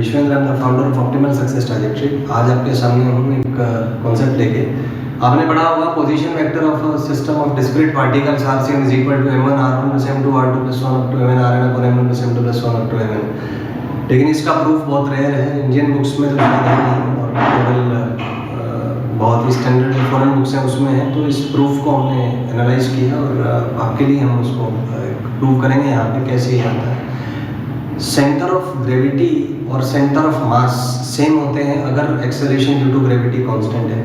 Vishvendra, the founder of optimal success trajectory. आज आपके सामने हूँ एक कॉन्सेप्ट लेके। आपने पढ़ा होगा position vector of system of discrete particles RCM is equal to m1 r1 plus m2 r2 plus 1 up to mn rn upon m1 plus m2 plus 1 up to mn। लेकिन इसका प्रूफ बहुत rare है, Indian books में तो शायद है नहीं, और केवल बहुत ही स्टैंडर्ड फॉरेन बुक्स हैं उसमें है। तो इस प्रूफ को हमने एनालाइज किया और आपके लिए हम उसको प्रूव करेंगे यहाँ पे कैसे ये आता है। सेंटर ऑफ ग्रेविटी और सेंटर ऑफ मास सेम होते हैं अगर acceleration due to gravity constant है।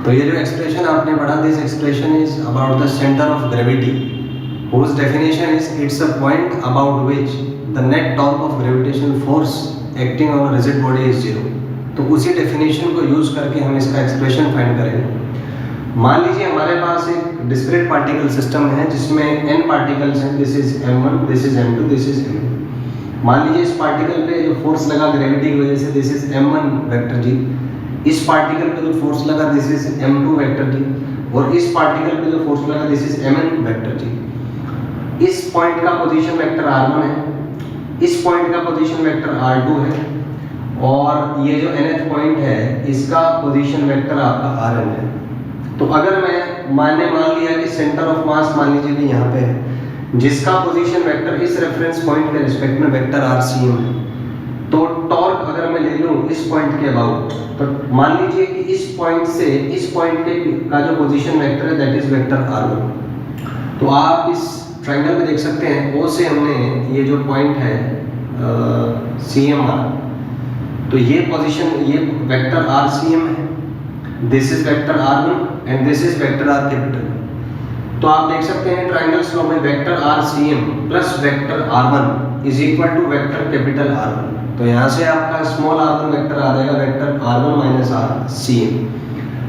तो ये जो एक्सप्रेशन आपने पढ़ा, this expression is about the centre of gravity whose definition is it's a point about which the net torque of gravitational force acting on a rigid body is 0। तो उसी definition को use करके हम इसका expression find करेंगे। मान लीजिए हमारे पास एक डिस्क्रीट पार्टिकल सिस्टम है जिसमें n पार्टिकल्स हैं, this is m1, this is m2, this is m। मान लीजिए इस पार्टिकल पे जो फोर्स लगा ग्रेविटी की वजह से, दिस इज m1 वेक्टर जी। इस पार्टिकल पे जो फोर्स लगा, दिस इज m2 वेक्टर जी। और इस पार्टिकल पे जो फोर्स लगा, दिस इज mn वेक्टर जी। इस पॉइंट का पोजीशन वेक्टर r1 है, इस पॉइंट का पोजीशन वेक्टर r2 है, और ये जो nth पॉइंट है इसका पोजीशन वेक्टर आपका rn है। तो अगर मान लिया कि सेंटर ऑफ मास मान लीजिए कि यहाँ पे है, जिसका पोजीशन वेक्टर इस रेफरेंस पॉइंट के रिस्पेक्ट में वेक्टर RCM है, तो टॉर्क अगर मैं ले लूँ इस पॉइंट के अबाउट, तो मान लीजिए कि इस पॉइंट से इस पॉइंट के का जो पोजीशन वेक्टर है दैट इज वेक्टर r1। तो आप इस ट्रायंगल में देख सकते हैं O से हमने ये जो पॉइंट है CMR, तो ये पोजीशन, ये वेक्टर RCM है, this is vector r1 and this is vector r capital. तो आप देख सकते हैं ट्रायंगल्स लॉ में vector RCM plus vector r1 is equal to vector capital R1। तो यहाँ से आपका स्मॉल r1 वेक्टर आ जाएगा वेक्टर r1 माइनस RCM।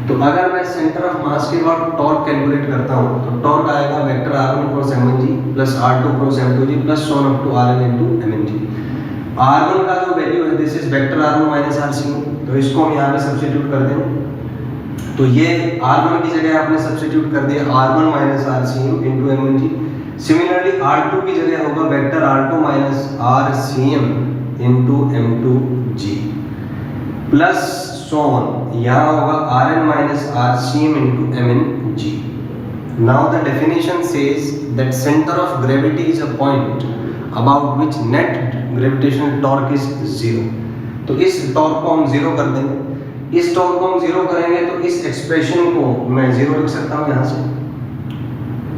तो अगर मैं सेंटर ऑफ मास के बाद टॉर्क कैलकुलेट करता हूँ तो टॉर्क आएगा vector r1 cross m1 g plus r2 cross m2 g plus 1 up to rn into mn g. r1 का जो वैल्यू है this is vector r1 minus RCM, तो इसको हम यहाँ पे सब्स्टिट्यूट कर दें। तो ये r1 की जगह आपने सब्स्टिट्यूट कर दिया r1 minus RCM into mn जी। सिमिलरली r2 की जगह होगा vector r2 minus RCM into m2 g plus यहाँ होगा Rn minus RCM into Mn G। Now the definition says that center of gravity is a point about which net gravitational torque is 0। तो इस torque को हम 0 कर देंगे। इस torque को हम 0 करेंगे तो इस एक्सप्रेशन को मैं 0 लिख सकता हूँ यहाँ से।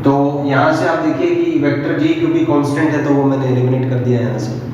तो यहाँ से आप देखिए कि वेक्टर G क्योंकि कांस्टेंट है तो वो मैंने एलिमिनेट कर दिया यहाँ से।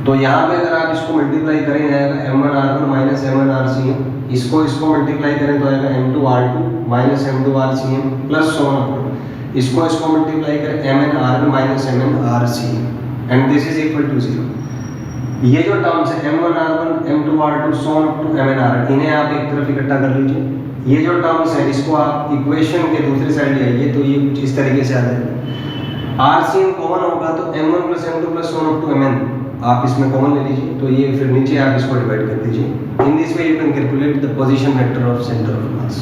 तो यहाँ पे अगर आप इसको मल्टीप्लाई करें आएगा m1 r1 minus m1 RCM, इसको मल्टीप्लाई करें तो आएगा m2 r2 minus m2 RCM plus 1 इसको मल्टीप्लाई करें mn r1 minus mn RCM and this is equal to 0। ये जो टर्म्स है m1 r1 m2 r2 so on up to mn rn, इन्हें आप एक तरफ इकट्ठा कर लीजिए। ये जो टर्म्स है इसको आप इक्वेशन के दूसरी साइड ले आइए तो ये कुछ इस तरीके से आ जाएगा। RCM कॉमन होगा तो m1 plus m2 plus 1 up to mn आप इसमें कॉमन ले लीजिए, तो ये फिर नीचे आप इसको डिवाइड कर दीजिए। In this way you can calculate the position vector of centre of mass.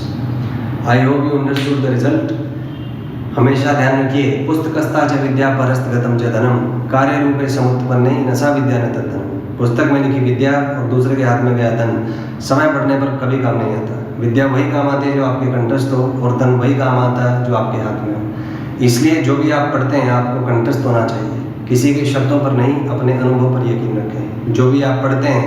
I hope you understood the result. हमेशा ध्यान रखिए, पुस्तकस्ता च विद्या परस्तगतम च धनम कार्य रूपे समुत्पन्ने नसा विद्या न तद्धनम। पुस्तक में लिखी विद्या और दूसरे के हाथ में गया धन समय पड़ने पर कभी काम नहीं आता। विद्या वही काम आती है जो आपके कंठस्थ हो, और धन वही काम आता है जो आपके हाथ में हो। इसलिए जो भी आप पढ़ते हैं आपको कंठस्थ होना चाहिए, किसी के शब्दों पर नहीं, अपने अनुभव पर यकीन रखें। जो भी आप पढ़ते हैं